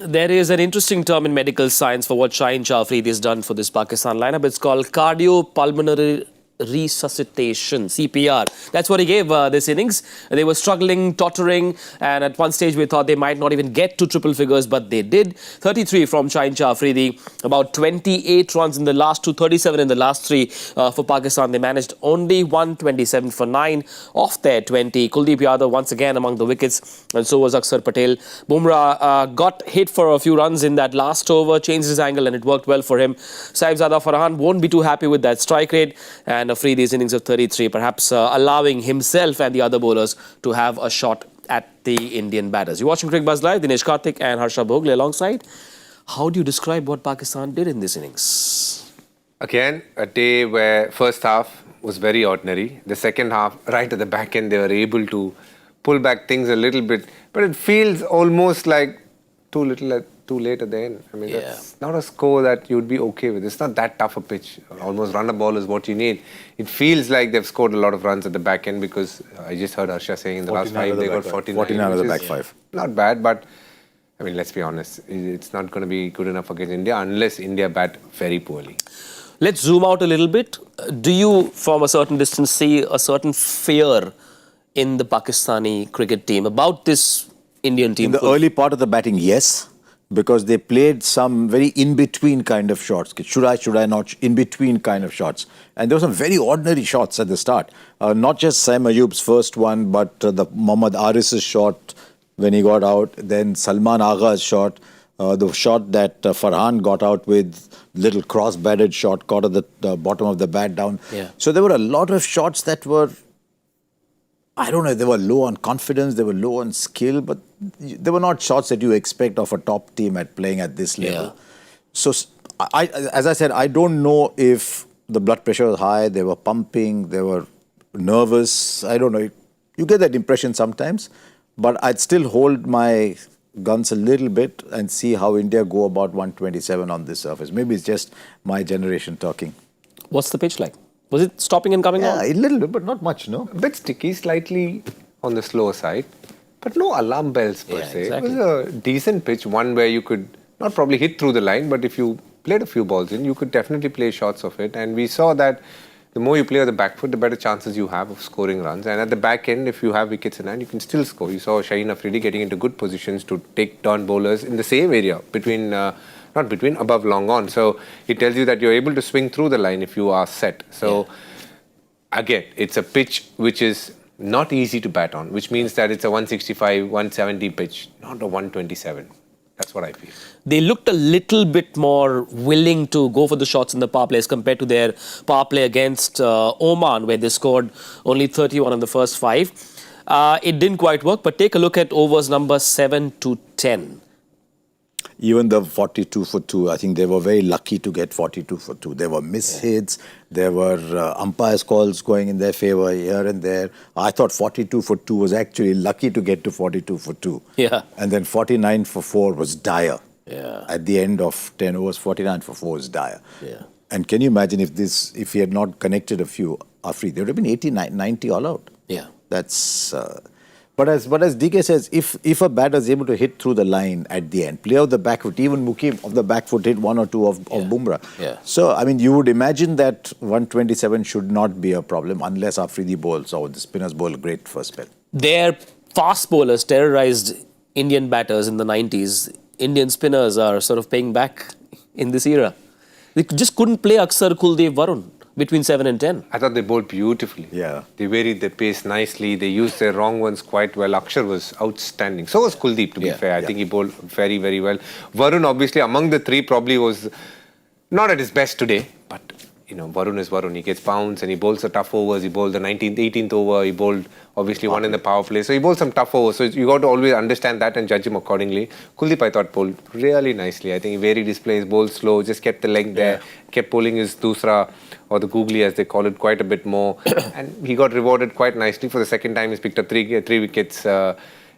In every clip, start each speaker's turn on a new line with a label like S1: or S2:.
S1: There is an interesting term in medical science for what Shaheen Shah has done for this Pakistan lineup. It's called cardiopulmonary resuscitation, CPR. That's what he gave this innings. They were struggling, tottering, and at one stage we thought they might not even get to triple figures, but they did. 33 from Shaheen Shah, about 28 runs in the last two, 37 in the last three for Pakistan. They managed only 127 for 9 off their 20. Kuldeep Yadav once again among the wickets, and so was Akshar Patel. Bumrah got hit for a few runs in that last over, changed his angle, and it worked well for him. Saibzada Farhan won't be too happy with that strike rate, and Afridi's innings of 33, perhaps allowing himself and the other bowlers to have a shot at the Indian batters. You're watching Cricbuzz Live. Dinesh, Karthik and Harsha Bhogle alongside. How do you describe what Pakistan did in this innings?
S2: Again, a day where first half was very ordinary. The second half, right at the back end, they were able to pull back things a little bit. But it feels almost like too late at the end. I mean, that's not a score that you'd be okay with. It's not that tough a pitch. Almost run a ball is what you need. It feels like they've scored a lot of runs at the back end because I just heard Harsha saying in the last 5 they got 49
S3: out of the back 5.
S2: Not bad, but I mean, let's be honest. It's not going to be good enough against India unless India bat very poorly.
S1: Let's zoom out a little bit. Do you, from a certain distance, see a certain fear in the Pakistani cricket team about this Indian team?
S3: In the early part of the batting, yes. Because they played some very in-between kind of shots. Should I not? In-between kind of shots. And there were some very ordinary shots at the start. Not just Saim Ayub's first one, but the Mohammad Aris's shot when he got out. Then Salman Agha's shot. The shot that Farhan got out with, little cross-batted shot, caught at the bottom of the bat down.
S1: Yeah.
S3: So there were a lot of shots that were, I don't know, they were low on confidence, they were low on skill, but they were not shots that you expect of a top team at playing at this level.
S1: Yeah.
S3: So, as I said, I don't know if the blood pressure was high, they were pumping, they were nervous. I don't know. You get that impression sometimes, but I'd still hold my guns a little bit and see how India go about 127 on this surface. Maybe it's just my generation talking.
S1: What's the pitch like? Was it stopping and coming on?
S3: Yeah, a little bit, but not much, no?
S2: A bit sticky, slightly on the slower side, but no alarm bells per se.
S1: Exactly.
S2: It was a decent pitch, one where you could not probably hit through the line, but if you played a few balls in, you could definitely play shots of it. And we saw that the more you play on the back foot, the better chances you have of scoring runs. And at the back end, if you have wickets in hand, you can still score. You saw Shaheen Afridi getting into good positions to take down bowlers in the same area, above long on. So it tells you that you're able to swing through the line if you are set. So again, it's a pitch which is not easy to bat on, which means that it's a 165, 170 pitch, not a 127. That's what I feel.
S1: They looked a little bit more willing to go for the shots in the power plays compared to their power play against Oman, where they scored only 31 in the first 5. It didn't quite work, but take a look at overs number 7 to 10.
S3: Even the 42 for 2, I think they were very lucky to get 42 for 2. There were mishits, there were umpires' calls going in their favour here and there. I thought 42 for 2 was actually lucky to get to 42 for 2.
S1: Yeah.
S3: And then 49 for 4 was dire.
S1: Yeah.
S3: At the end of 10 overs, 49 for 4 was dire.
S1: Yeah.
S3: And can you imagine if he had not connected a few Afri, there would have been 80, 90 all out.
S1: Yeah.
S3: That's... But as DK says, if a batter is able to hit through the line at the end, play out the back foot, even Mukim of the back foot hit 1 or 2 of Bumrah.
S1: Yeah.
S3: So, I mean, you would imagine that 127 should not be a problem unless Afridi bowls or the spinners bowl a great first spell.
S1: Their fast bowlers terrorized Indian batters in the 90s. Indian spinners are sort of paying back in this era. They just couldn't play Akshar, Kuldeep, Varun between 7 and 10.
S2: I thought they bowled beautifully.
S3: Yeah.
S2: They varied their pace nicely. They used their wrong ones quite well. Akshar was outstanding. So was Kuldeep, to be fair. I think he bowled very, very well. Varun, obviously, among the three, probably was not at his best today. But, you know, Varun is Varun. He gets pounds and he bowls the tough overs. He bowled the 19th, 18th over. He bowled, obviously, one in the power play. So he bowled some tough overs. So you got to always understand that and judge him accordingly. Kuldeep, I thought, bowled really nicely. I think he varied his plays, bowled slow, just kept the leg there, kept bowling his dusra, or the googly as they call it, quite a bit more. And he got rewarded quite nicely. For the second time, he's picked up three wickets.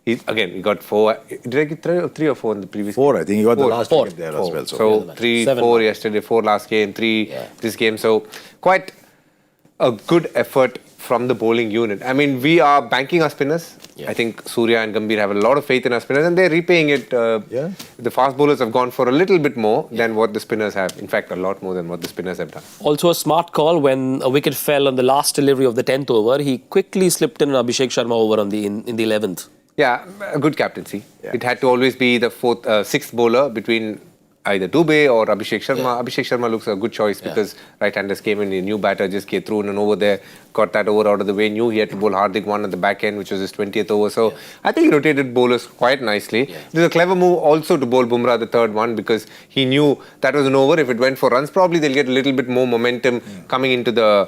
S2: He got 4. Did I get 3 or 4 in the previous
S3: 4, I think he got the last wicket there
S2: 4.
S3: as well.
S2: So 3, 4 yesterday, 4 last game, 3 this game. So quite a good effort from the bowling unit. I mean, we are banking our spinners. I think Surya and Gambhir have a lot of faith in our spinners and they're repaying it. The fast bowlers have gone for a little bit more than what the spinners have. In fact, a lot more than what the spinners have done.
S1: Also a smart call when a wicket fell on the last delivery of the 10th over. He quickly slipped in an Abhishek Sharma over on in the 11th.
S2: Yeah, a good captaincy. It had to always be the sixth bowler between either Dubey or Abhishek Sharma. Abhishek Sharma looks a good choice because right-handers came in, a new batter just came through and over there, got that over out of the way, knew he had to bowl Hardik one at the back end, which was his 20th over. So I think he rotated bowlers quite nicely. It was a clever move also to bowl Bumrah the third one because he knew that was an over. If it went for runs, probably they'll get a little bit more momentum coming into the,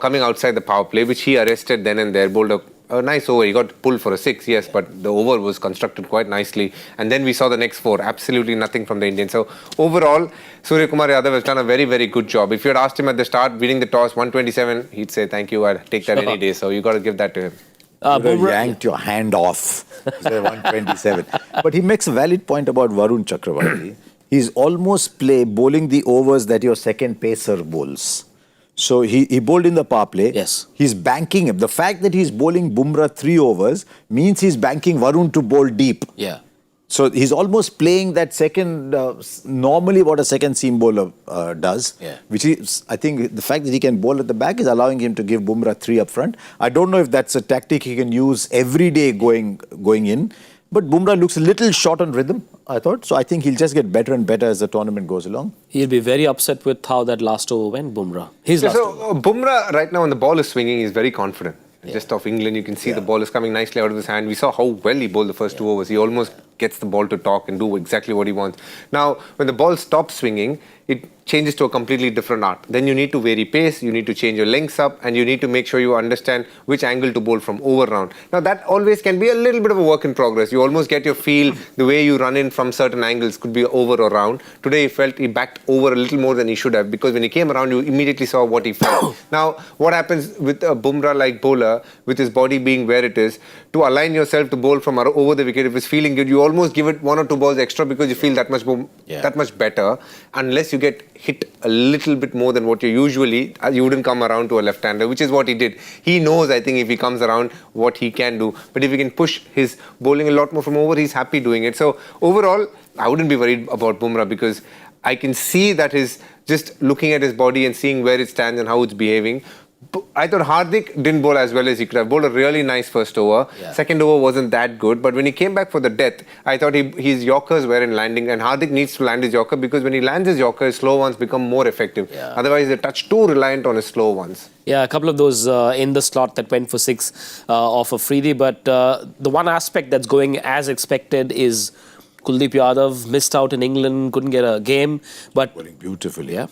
S2: coming outside the power play, which he arrested then and there, bowled a nice over. He got pulled for a 6, yes, but the over was constructed quite nicely. And then we saw the next 4, absolutely nothing from the Indians. So overall, Suryakumar Yadav has done a very, very good job. If you had asked him at the start, winning the toss, 127, he'd say, thank you, I'd take that any day. So you got to give that to him.
S3: You yanked your hand off. 127. But he makes a valid point about Varun Chakravarti. He's almost bowling the overs that your second pacer bowls. So he bowled in the power play.
S1: Yes.
S3: He's banking him. The fact that he's bowling Bumrah 3 overs means he's banking Varun to bowl deep.
S1: Yeah.
S3: So he's almost playing that second, normally what a second seam bowler does.
S1: Yeah.
S3: Which is, I think the fact that he can bowl at the back is allowing him to give Bumrah 3 up front. I don't know if that's a tactic he can use every day going in. But Bumrah looks a little short on rhythm, I thought. So I think he'll just get better and better as the tournament goes along.
S1: He'll be very upset with how that last over went, Bumrah.
S2: Bumrah right now when the ball is swinging, he's very confident. Just off England, you can see the ball is coming nicely out of his hand. We saw how well he bowled the first 2 overs. He almost gets the ball to talk and do exactly what he wants. Now, when the ball stops swinging, it changes to a completely different art. Then you need to vary pace, you need to change your lengths up, and you need to make sure you understand which angle to bowl from over round. Now, that always can be a little bit of a work in progress. You almost get your feel, the way you run in from certain angles could be over or round. Today, he felt he backed over a little more than he should have because when he came around, you immediately saw what he felt. Now, what happens with a Bumrah-like bowler, with his body being where it is, to align yourself to bowl from over the wicket, if it's feeling good, you almost give it 1 or 2 balls extra because you feel that much better, unless you get hit a little bit more than what you usually, you wouldn't come around to a left-hander, which is what he did. He knows, I think, if he comes around, what he can do. But if he can push his bowling a lot more from over, he's happy doing it. So overall, I wouldn't be worried about Bumrah because I can see that he's just looking at his body and seeing where it stands and how it's behaving. I thought Hardik didn't bowl as well as he could have. Bowled a really nice first over. Second over wasn't that good. But when he came back for the death, I thought his Yorkers were in landing. And Hardik needs to land his Yorker because when he lands his Yorker, his slow ones become more effective. Otherwise, they're touch too reliant on his slow ones.
S1: Yeah, a couple of those in the slot that went for 6 off of Freedy. But the one aspect that's going as expected is Kuldeep Yadav missed out in England, couldn't get a game. But
S3: bowling beautifully. Yeah.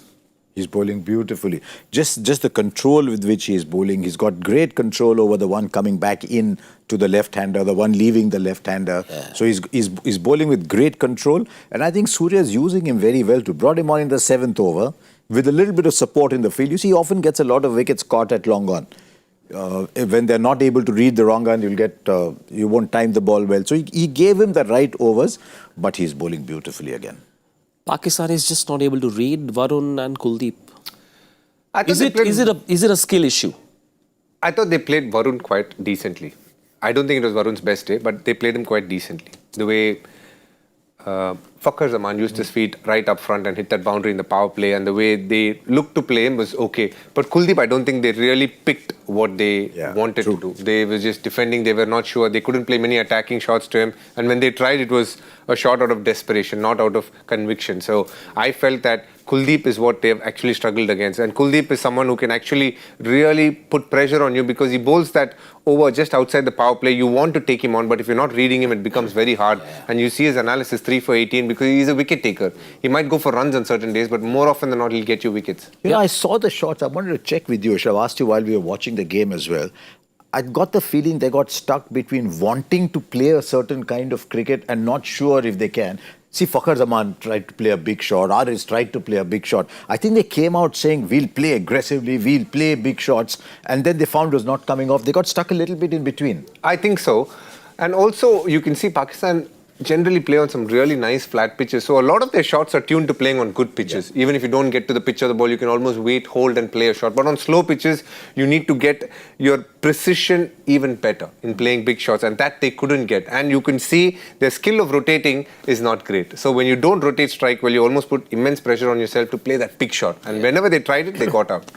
S3: He's bowling beautifully. Just the control with which he is bowling. He's got great control over the one coming back in to the left-hander, the one leaving the left-hander. So he's bowling with great control. And I think Surya is using him very well too. Brought him on in the 7th over with a little bit of support in the field. You see, he often gets a lot of wickets caught at long on. When they're not able to read the wrong on, you won't time the ball well. So he gave him the right overs, but he's bowling beautifully again.
S1: Pakistan is just not able to read Varun and Kuldeep. Is it a skill issue?
S2: I thought they played Varun quite decently. I don't think it was Varun's best day, but they played him quite decently. The way Babar Azam used his feet right up front and hit that boundary in the power play, and the way they looked to play him was okay. But Kuldeep, I don't think they really picked what they wanted to do. They were just defending. They were not sure. They couldn't play many attacking shots to him. And when they tried, it was a shot out of desperation, not out of conviction. So I felt that Kuldeep is what they've actually struggled against. And Kuldeep is someone who can actually really put pressure on you because he bowls that over just outside the power play. You want to take him on, but if you're not reading him, it becomes very hard. And you see his analysis 3 for 18 because he's a wicket taker. He might go for runs on certain days, but more often than not, he'll get you wickets.
S3: You know, I saw the shots. I wanted to check with you. I should have asked you while we were watching the game as well. I got the feeling they got stuck between wanting to play a certain kind of cricket and not sure if they can. See, Babar Azam tried to play a big shot. Aris tried to play a big shot. I think they came out saying, we'll play aggressively, we'll play big shots. And then they found it was not coming off. They got stuck a little bit in between.
S2: I think so. And also, you can see Pakistan generally play on some really nice flat pitches. So a lot of their shots are tuned to playing on good pitches. Yeah. Even if you don't get to the pitch of the ball, you can almost wait, hold and play a shot. But on slow pitches, you need to get your precision even better in playing big shots, and that they couldn't get. And you can see their skill of rotating is not great. So when you don't rotate strike well, you almost put immense pressure on yourself to play that big shot. And whenever they tried it, they got out.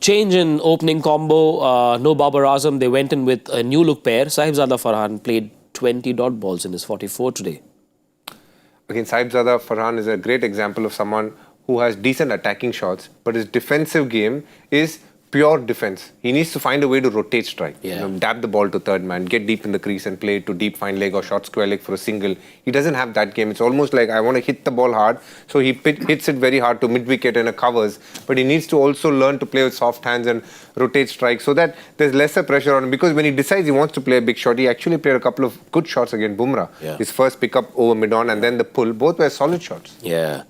S1: Change in opening combo. No Babar Azam. They went in with a new look pair. Sahibzada Farhan played 20 dot balls in his 44 today.
S2: Again, Sahibzada Farhan is a great example of someone who has decent attacking shots, but his defensive game is pure defense. He needs to find a way to rotate strike.
S1: Yeah.
S2: Dab the ball to third man, get deep in the crease and play it to deep fine leg or short square leg for a single. He doesn't have that game. It's almost like I want to hit the ball hard, so he hits it very hard to mid-wicket and covers. But he needs to also learn to play with soft hands and rotate strike so that there's lesser pressure on him. Because when he decides he wants to play a big shot, he actually played a couple of good shots against Bumrah.
S1: Yeah.
S2: His first pickup over mid-on and then the pull. Both were solid shots.
S1: Yeah.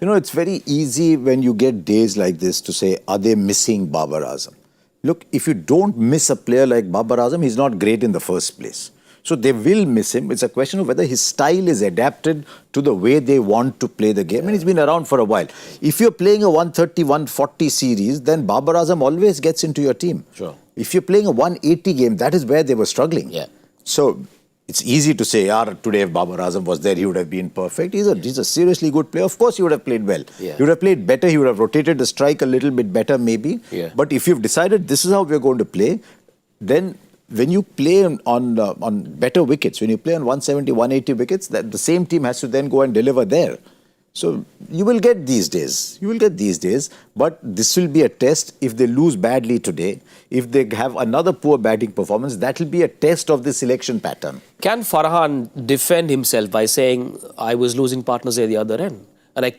S3: You know, it's very easy when you get days like this to say, are they missing Babar Azam? Look, if you don't miss a player like Babar Azam, he's not great in the first place. So they will miss him. It's a question of whether his style is adapted to the way they want to play the game. And he's been around for a while. If you're playing a 130, 140 series, then Babar Azam always gets into your team.
S1: Sure.
S3: If you're playing a 180 game, that is where they were struggling.
S1: Yeah.
S3: So it's easy to say, today if Babar Azam was there, he would have been perfect. He's a seriously good player. Of course, he would have played well.
S1: Yeah.
S3: He would have played better. He would have rotated the strike a little bit better, maybe.
S1: Yeah.
S3: But if you've decided this is how we're going to play, then when you play on better wickets, when you play on 170, 180 wickets, the same team has to then go and deliver there. So you will get these days. You will get these days. But this will be a test. If they lose badly today, if they have another poor batting performance, that will be a test of the selection pattern.
S1: Can Farhan defend himself by saying, I was losing partners at the other end and I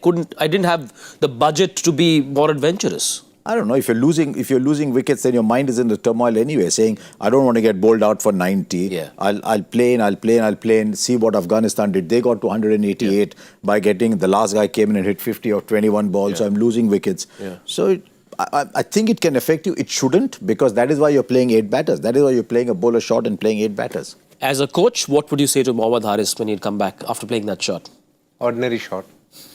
S1: didn't have the budget to be more adventurous?
S3: I don't know. If you're losing wickets, then your mind is in the turmoil anyway, saying, I don't want to get bowled out for 90.
S1: Yeah.
S3: I'll play and see what Afghanistan did. They got to 188 by getting, the last guy came in and hit 50 or 21 balls, so I'm losing wickets.
S1: Yeah.
S3: So I think it can affect you. It shouldn't, because that is why you're playing 8 batters. That is why you're playing a bowler shot and playing 8 batters.
S1: As a coach, what would you say to Mohammad Haris when he'd come back after playing that shot?
S2: Ordinary shot.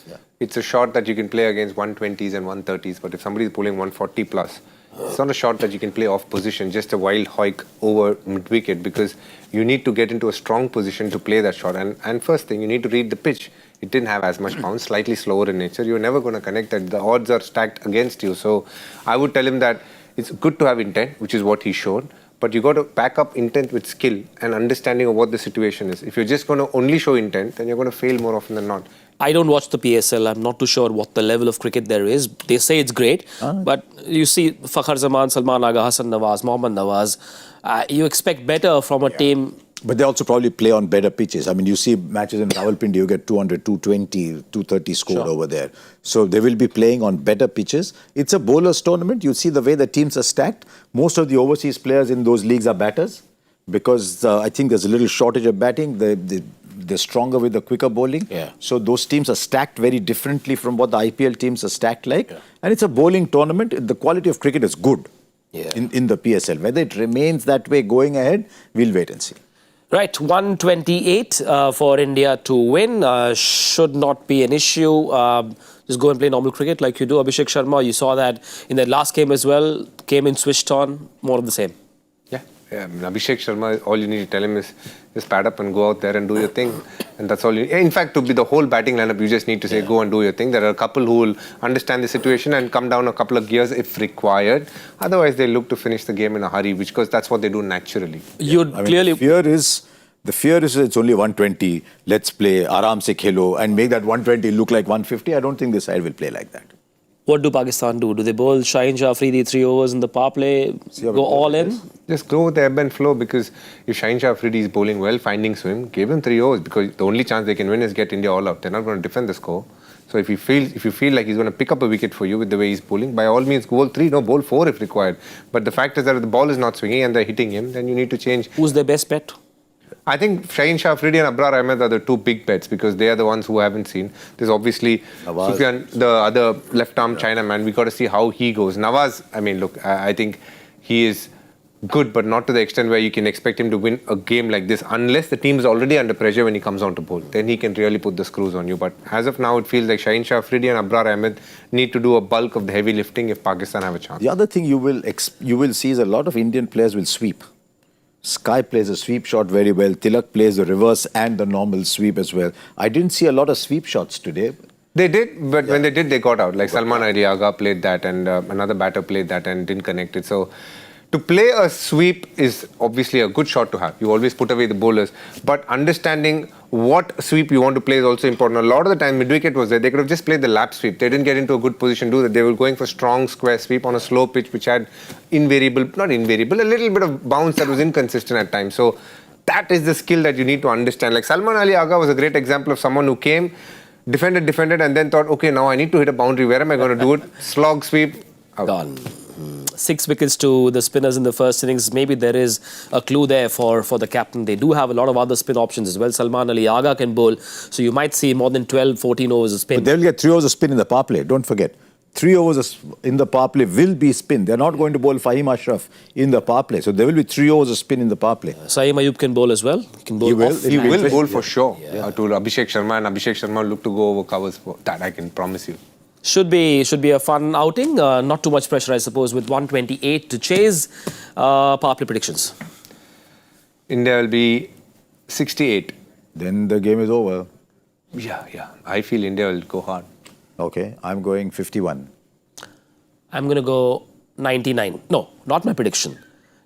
S3: Yeah.
S2: It's a shot that you can play against 120s and 130s, but if somebody is pulling 140 plus, it's not a shot that you can play off position, just a wild hike over mid-wicket, because you need to get into a strong position to play that shot. And first thing, you need to read the pitch. It didn't have as much bounce, slightly slower in nature. You're never going to connect that. The odds are stacked against you. So I would tell him that it's good to have intent, which is what he showed. But you got to back up intent with skill and understanding of what the situation is. If you're just going to only show intent, then you're going to fail more often than not.
S1: I don't watch the PSL. I'm not too sure what the level of cricket there is. They say it's great, but you see Fakhar Zaman, Salman Agha, Hassan Nawaz, Mohammad Nawaz. You expect better from a team.
S3: But they also probably play on better pitches. I mean, you see matches in Rawalpindi, you get 200, 220, 230 scored over there. So they will be playing on better pitches. It's a bowlers tournament. You see the way the teams are stacked. Most of the overseas players in those leagues are batters, because I think there's a little shortage of batting. They're stronger with the quicker bowling.
S1: Yeah.
S3: So those teams are stacked very differently from what the IPL teams are stacked like. Yeah. And it's a bowling tournament. The quality of cricket is good in the PSL. Whether it remains that way going ahead, we'll wait and see.
S1: Right, 128 for India to win. Should not be an issue. Just go and play normal cricket like you do. Abhishek Sharma, you saw that in the last game as well. Came in, switched on, more of the same.
S2: Yeah, Abhishek Sharma, all you need to tell him is just pad up and go out there and do your thing. And that's all you need. In fact, to be the whole batting lineup, you just need to say, go and do your thing. There are a couple who will understand the situation and come down a couple of gears if required. Otherwise, they look to finish the game in a hurry, because that's what they do naturally.
S1: You'd clearly...
S3: The fear is it's only 120. Let's play Aram se khelo and make that 120 look like 150. I don't think this side will play like that.
S1: What do Pakistan do? Do they bowl Shaheen Shah Afridi 3 overs in the power play, go all in?
S2: Just go with the ebb and flow, because if Shaheen Shah Afridi is bowling well, finding swim, give him 3 overs, because the only chance they can win is get India all out. They're not going to defend the score. So if you feel like he's going to pick up a wicket for you with the way he's bowling, by all means bowl 3, no, bowl 4 if required. But the fact is that if the ball is not swinging and they're hitting him, then you need to change.
S1: Who's their best bet?
S2: I think Shaheen Shah Afridi and Abrar Ahmed are the 2 big bets, because they are the ones who haven't seen. There's obviously Sufyan, the other left-arm Chinaman. We got to see how he goes. Nawaz, I mean, look, I think he is good, but not to the extent where you can expect him to win a game like this unless the team is already under pressure when he comes on to bowl. Then he can really put the screws on you. But as of now, it feels like Shaheen Shah Afridi and Babar Azam need to do a bulk of the heavy lifting if Pakistan have a chance.
S3: The other thing you will see is a lot of Indian players will sweep. Sky plays a sweep shot very well. Tilak plays the reverse and the normal sweep as well. I didn't see a lot of sweep shots today.
S2: They did, but when they did, they got out. Like Salman Ali Agha played that and another batter played that and didn't connect it. So to play a sweep is obviously a good shot to have. You always put away the bowlers. But understanding what sweep you want to play is also important. A lot of the time, mid-wicket was there. They could have just played the lap sweep. They didn't get into a good position to do that. They were going for strong square sweep on a slow pitch, which had a little bit of bounce that was inconsistent at times. So that is the skill that you need to understand. Like Salman Ali Agha was a great example of someone who came, defended, and then thought, okay, now I need to hit a boundary. Where am I going to do it? Slog sweep. Out.
S1: Gone. 6 wickets to the spinners in the first innings. Maybe there is a clue there for the captain. They do have a lot of other spin options as well. Salman Ali Agha can bowl. So you might see more than 12, 14 overs of spin.
S3: But they'll get 3 overs of spin in the power play. Don't forget. 3 overs in the power play will be spin. They're not going to bowl Fahim Ashraf in the power play. So there will be 3 overs of spin in the power play.
S1: Saeem Ayub can bowl as well. He can bowl.
S2: He will bowl for sure to Abhishek Sharma, and Abhishek Sharma will look to go over covers for that, I can promise you.
S1: Should be a fun outing. Not too much pressure, I suppose, with 128 to chase. Power play predictions.
S2: India will be 68.
S3: Then the game is over.
S2: Yeah. I feel India will go hard.
S3: Okay, I'm going 51.
S1: I'm going to go 99. No, not my prediction.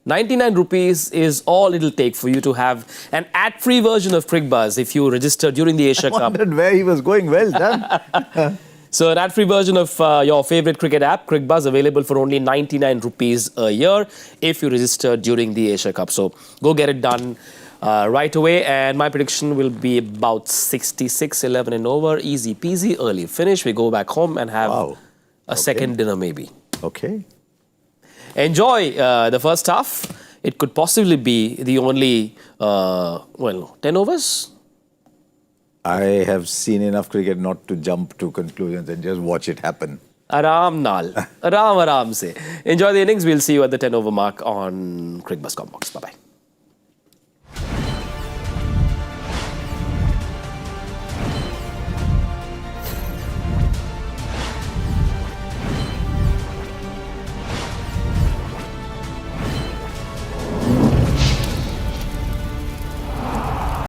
S1: 99 rupees is all it'll take for you to have an ad-free version of Cricbuzz if you register during the Asia
S3: I
S1: Cup.
S3: wondered where he was going. Well done.
S1: So an ad-free version of your favorite cricket app, Cricbuzz, available for only 99 rupees a year if you register during the Asia Cup. So go get it done right away. And my prediction will be about 66, 11 and over. Easy peasy, early finish. We go back home and have a second dinner maybe.
S3: Okay.
S1: Enjoy the first half. It could possibly be the only, 10 overs.
S3: I have seen enough cricket not to jump to conclusions and just watch it happen.
S1: Aram naal. Aram se. Enjoy the innings. We'll see you at the 10 over mark on Cricbuzz Combox. Bye-bye.